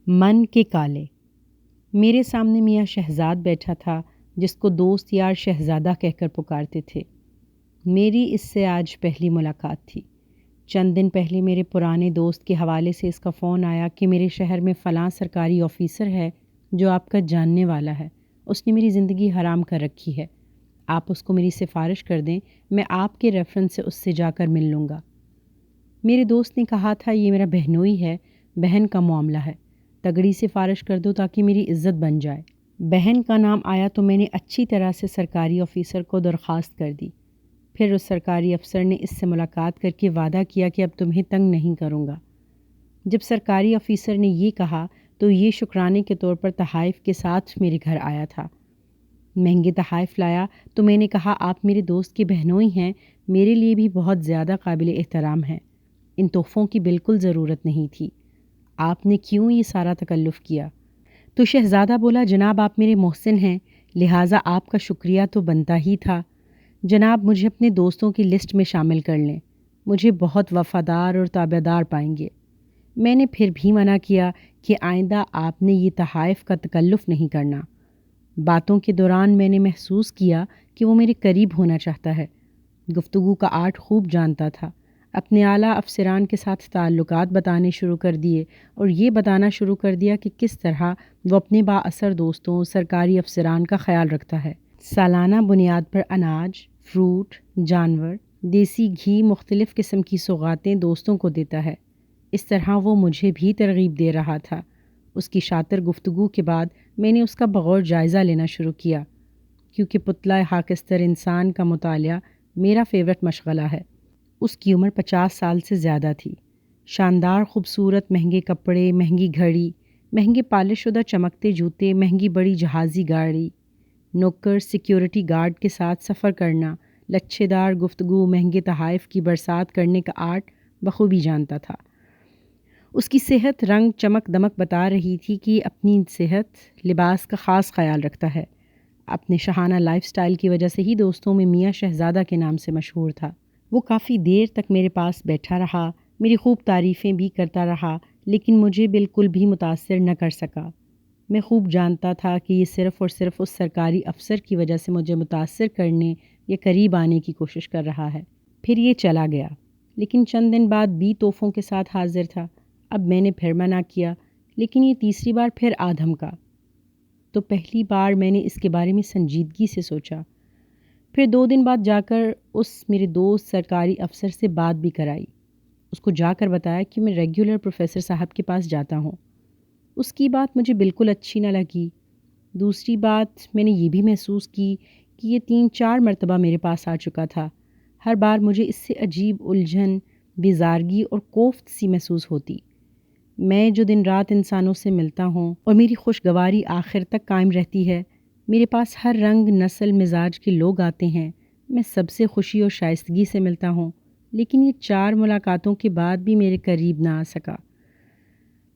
من کے کالے۔ میرے سامنے میاں شہزاد بیٹھا تھا جس کو دوست یار شہزادہ کہہ کر پکارتے تھے۔ میری اس سے آج پہلی ملاقات تھی۔ چند دن پہلے میرے پرانے دوست کے حوالے سے اس کا فون آیا کہ میرے شہر میں فلاں سرکاری آفیسر ہے جو آپ کا جاننے والا ہے، اس نے میری زندگی حرام کر رکھی ہے، آپ اس کو میری سفارش کر دیں، میں آپ کے ریفرنس سے اس سے جا کر مل لوں گا۔ میرے دوست نے کہا تھا یہ میرا بہنوئی ہے، بہن کا معاملہ ہے، تگڑی سفارش کر دو تاکہ میری عزت بن جائے۔ بہن کا نام آیا تو میں نے اچھی طرح سے سرکاری آفیسر کو درخواست کر دی۔ پھر اس سرکاری افسر نے اس سے ملاقات کر کے وعدہ کیا کہ اب تمہیں تنگ نہیں کروں گا۔ جب سرکاری آفیسر نے یہ کہا تو یہ شکرانے کے طور پر تحائف کے ساتھ میرے گھر آیا تھا۔ مہنگے تحائف لایا تو میں نے کہا آپ میرے دوست کی بہنوئی ہیں، میرے لیے بھی بہت زیادہ قابل احترام ہیں، ان تحفوں کی بالکل ضرورت نہیں تھی، آپ نے کیوں یہ سارا تکلف کیا؟ تو شہزادہ بولا جناب آپ میرے محسن ہیں، لہٰذا آپ کا شکریہ تو بنتا ہی تھا۔ جناب مجھے اپنے دوستوں کی لسٹ میں شامل کر لیں، مجھے بہت وفادار اور تابعدار پائیں گے۔ میں نے پھر بھی منع کیا کہ آئندہ آپ نے یہ تحائف کا تکلف نہیں کرنا۔ باتوں کے دوران میں نے محسوس کیا کہ وہ میرے قریب ہونا چاہتا ہے، گفتگو کا آرٹ خوب جانتا تھا، اپنے اعلیٰ افسران کے ساتھ تعلقات بتانے شروع کر دیے اور یہ بتانا شروع کر دیا کہ کس طرح وہ اپنے با اثر دوستوں سرکاری افسران کا خیال رکھتا ہے، سالانہ بنیاد پر اناج، فروٹ، جانور، دیسی گھی، مختلف قسم کی سوغاتیں دوستوں کو دیتا ہے۔ اس طرح وہ مجھے بھی ترغیب دے رہا تھا۔ اس کی شاطر گفتگو کے بعد میں نے اس کا بغور جائزہ لینا شروع کیا، کیونکہ پتلا خاکستر انسان کا مطالعہ میرا فیورٹ مشغلہ ہے۔ اس کی عمر 50 سال سے زیادہ تھی، شاندار خوبصورت مہنگے کپڑے، مہنگی گھڑی، مہنگے پالش شدہ چمکتے جوتے، مہنگی بڑی جہازی گاڑی، نوکر سیکیورٹی گارڈ کے ساتھ سفر کرنا، لچھے دار گفتگو، مہنگے تحائف کی برسات کرنے کا آرٹ بخوبی جانتا تھا۔ اس کی صحت، رنگ، چمک دمک بتا رہی تھی کہ اپنی صحت، لباس کا خاص خیال رکھتا ہے۔ اپنے شاہانہ لائف سٹائل کی وجہ سے ہی دوستوں میں میاں شہزادہ کے نام سے مشہور تھا۔ وہ کافی دیر تک میرے پاس بیٹھا رہا، میری خوب تعریفیں بھی کرتا رہا، لیکن مجھے بالکل بھی متاثر نہ کر سکا۔ میں خوب جانتا تھا کہ یہ صرف اور صرف اس سرکاری افسر کی وجہ سے مجھے متاثر کرنے یا قریب آنے کی کوشش کر رہا ہے۔ پھر یہ چلا گیا، لیکن چند دن بعد بھی تحفوں کے ساتھ حاضر تھا۔ اب میں نے پھر منع کیا، لیکن یہ تیسری بار پھر آدھم کا۔ تو پہلی بار میں نے اس کے بارے میں سنجیدگی سے سوچا، پھر 2 دن بعد جا کر اس میرے دوست سرکاری افسر سے بات بھی کرائی، اس کو جا کر بتایا کہ میں ریگولر پروفیسر صاحب کے پاس جاتا ہوں۔ اس کی بات مجھے بالکل اچھی نہ لگی۔ دوسری بات میں نے یہ بھی محسوس کی کہ یہ 3-4 مرتبہ میرے پاس آ چکا تھا، ہر بار مجھے اس سے عجیب الجھن، بیزارگی اور کوفت سی محسوس ہوتی۔ میں جو دن رات انسانوں سے ملتا ہوں اور میری خوشگواری آخر تک قائم رہتی ہے، میرے پاس ہر رنگ، نسل، مزاج کے لوگ آتے ہیں، میں سب سے خوشی اور شائستگی سے ملتا ہوں، لیکن یہ 4 ملاقاتوں کے بعد بھی میرے قریب نہ آ سکا۔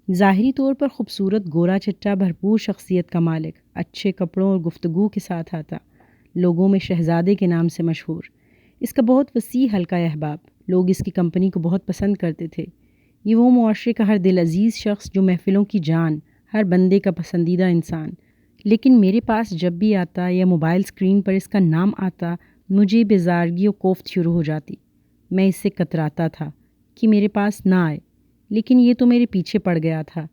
ظاہری طور پر خوبصورت، گورا چٹا، بھرپور شخصیت کا مالک، اچھے کپڑوں اور گفتگو کے ساتھ آتا، لوگوں میں شہزادے کے نام سے مشہور، اس کا بہت وسیع حلقہ احباب، لوگ اس کی کمپنی کو بہت پسند کرتے تھے۔ یہ وہ معاشرے کا ہر دل عزیز شخص جو محفلوں کی جان، ہر بندے کا پسندیدہ انسان۔ لیکن میرے پاس جب بھی آتا یا موبائل اسکرین پر اس کا نام آتا، مجھے بیزارگی و کوفت شروع ہو جاتی۔ میں اس سے کتراتا تھا کہ میرے پاس نہ آئے، لیکن یہ تو میرے پیچھے پڑ گیا تھا۔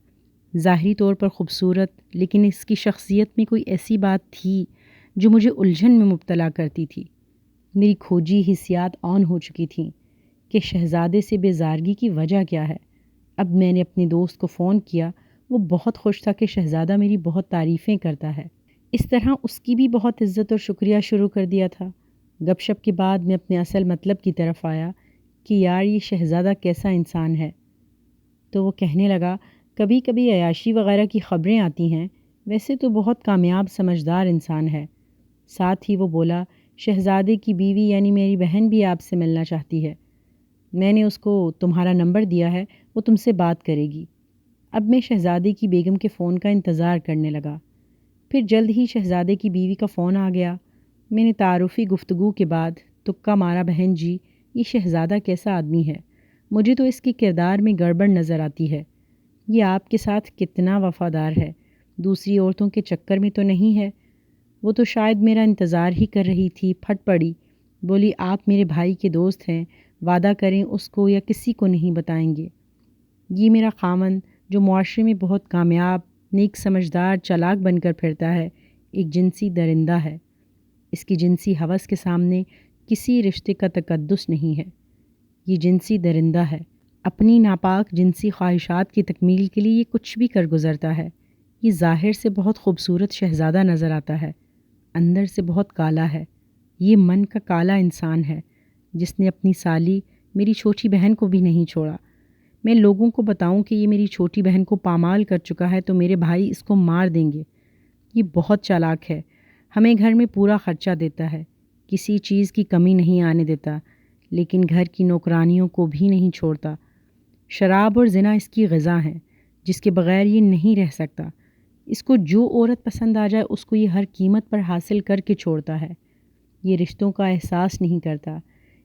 ظاہری طور پر خوبصورت، لیکن اس کی شخصیت میں کوئی ایسی بات تھی جو مجھے الجھن میں مبتلا کرتی تھی۔ میری کھوجی حسیات آن ہو چکی تھیں کہ شہزادے سے بیزارگی کی وجہ کیا ہے۔ اب میں نے اپنے دوست کو فون کیا، وہ بہت خوش تھا کہ شہزادہ میری بہت تعریفیں کرتا ہے، اس طرح اس کی بھی بہت عزت اور شکریہ شروع کر دیا تھا۔ گپ شپ کے بعد میں اپنے اصل مطلب کی طرف آیا کہ یار یہ شہزادہ کیسا انسان ہے۔ تو وہ کہنے لگا کبھی کبھی عیاشی وغیرہ کی خبریں آتی ہیں، ویسے تو بہت کامیاب سمجھدار انسان ہے۔ ساتھ ہی وہ بولا شہزادے کی بیوی یعنی میری بہن بھی آپ سے ملنا چاہتی ہے، میں نے اس کو تمہارا نمبر دیا ہے، وہ تم سے بات کرے گی۔ اب میں شہزادے کی بیگم کے فون کا انتظار کرنے لگا۔ پھر جلد ہی شہزادے کی بیوی کا فون آ گیا۔ میں نے تعارفی گفتگو کے بعد تکا مارا بہن جی یہ شہزادہ کیسا آدمی ہے، مجھے تو اس کے کردار میں گڑبڑ نظر آتی ہے۔ یہ آپ کے ساتھ کتنا وفادار ہے، دوسری عورتوں کے چکر میں تو نہیں ہے؟ وہ تو شاید میرا انتظار ہی کر رہی تھی۔ پھٹ پڑی، بولی آپ میرے بھائی کے دوست ہیں، وعدہ کریں اس کو یا کسی کو نہیں بتائیں گے۔ یہ میرا خاوند جو معاشرے میں بہت کامیاب، نیک، سمجھدار، چالاک بن کر پھرتا ہے، ایک جنسی درندہ ہے۔ اس کی جنسی ہوس کے سامنے کسی رشتے کا تقدس نہیں ہے۔ یہ جنسی درندہ ہے، اپنی ناپاک جنسی خواہشات کی تکمیل کے لیے یہ کچھ بھی کر گزرتا ہے۔ یہ ظاہر سے بہت خوبصورت شہزادہ نظر آتا ہے، اندر سے بہت کالا ہے۔ یہ من کا کالا انسان ہے جس نے اپنی سالی میری چھوٹی بہن کو بھی نہیں چھوڑا۔ میں لوگوں کو بتاؤں کہ یہ میری چھوٹی بہن کو پامال کر چکا ہے تو میرے بھائی اس کو مار دیں گے۔ یہ بہت چالاک ہے، ہمیں گھر میں پورا خرچہ دیتا ہے، کسی چیز کی کمی نہیں آنے دیتا، لیکن گھر کی نوکرانیوں کو بھی نہیں چھوڑتا۔ شراب اور زنا اس کی غذا ہیں جس کے بغیر یہ نہیں رہ سکتا۔ اس کو جو عورت پسند آ جائے اس کو یہ ہر قیمت پر حاصل کر کے چھوڑتا ہے۔ یہ رشتوں کا احساس نہیں کرتا۔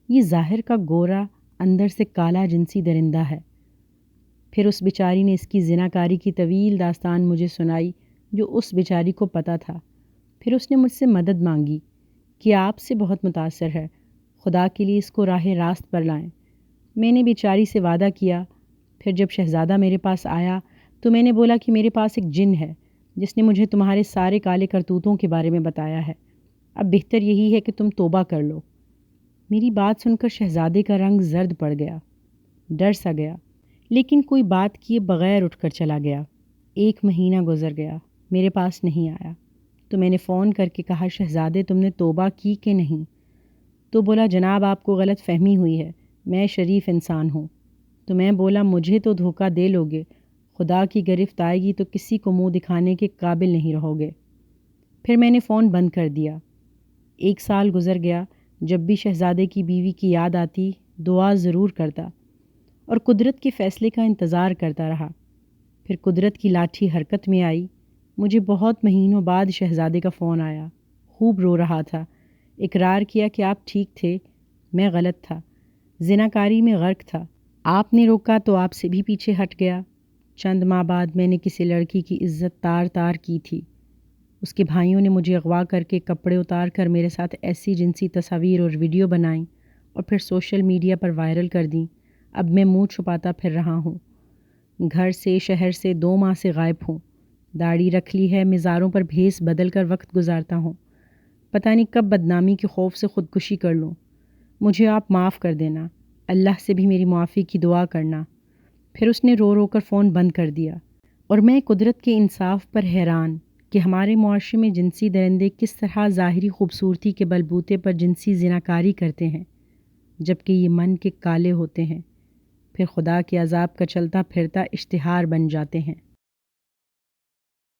یہ ظاہر کا گورا، اندر سے کالا جنسی درندہ ہے۔ پھر اس بیچاری نے اس کی زناکاری کی طویل داستان مجھے سنائی جو اس بیچاری کو پتہ تھا۔ پھر اس نے مجھ سے مدد مانگی کہ آپ سے بہت متاثر ہے، خدا کے لیے اس کو راہ راست پر لائیں۔ میں نے بیچاری سے وعدہ کیا۔ پھر جب شہزادہ میرے پاس آیا تو میں نے بولا کہ میرے پاس ایک جن ہے جس نے مجھے تمہارے سارے کالے کرتوتوں کے بارے میں بتایا ہے، اب بہتر یہی ہے کہ تم توبہ کر لو۔ میری بات سن کر شہزادے کا رنگ زرد پڑ گیا، ڈر سا گیا، لیکن کوئی بات کیے بغیر اٹھ کر چلا گیا۔ 1 مہینہ گزر گیا، میرے پاس نہیں آیا تو میں نے فون کر کے کہا شہزادے تم نے توبہ کی کہ نہیں؟ تو بولا جناب آپ کو غلط فہمی ہوئی ہے، میں شریف انسان ہوں۔ تو میں بولا مجھے تو دھوکہ دے لوگے، خدا کی گرفت آئے گی تو کسی کو منہ دکھانے کے قابل نہیں رہو گے۔ پھر میں نے فون بند کر دیا۔ 1 سال گزر گیا، جب بھی شہزادے کی بیوی کی یاد آتی دعا ضرور کرتا اور قدرت کے فیصلے کا انتظار کرتا رہا۔ پھر قدرت کی لاٹھی حرکت میں آئی، مجھے بہت مہینوں بعد شہزادے کا فون آیا۔ خوب رو رہا تھا، اقرار کیا کہ آپ ٹھیک تھے، میں غلط تھا، زناکاری میں غرق تھا، آپ نے روکا تو آپ سے بھی پیچھے ہٹ گیا۔ چند ماہ بعد میں نے کسی لڑکی کی عزت تار تار کی تھی، اس کے بھائیوں نے مجھے اغوا کر کے کپڑے اتار کر میرے ساتھ ایسی جنسی تصاویر اور ویڈیو بنائیں اور پھر سوشل میڈیا پر وائرل کر دیں۔ اب میں منہ چھپاتا پھر رہا ہوں، گھر سے شہر سے 2 ماہ سے غائب ہوں، داڑھی رکھ لی ہے، مزاروں پر بھیس بدل کر وقت گزارتا ہوں، پتہ نہیں کب بدنامی کے خوف سے خودکشی کر لوں۔ مجھے آپ معاف کر دینا، اللہ سے بھی میری معافی کی دعا کرنا۔ پھر اس نے رو رو کر فون بند کر دیا، اور میں قدرت کے انصاف پر حیران کہ ہمارے معاشرے میں جنسی درندے کس طرح ظاہری خوبصورتی کے بلبوتے پر جنسی زناکاری کرتے ہیں، جبکہ یہ من کے کالے ہوتے ہیں، پھر خدا کے عذاب کا چلتا پھرتا اشتہار بن جاتے ہیں۔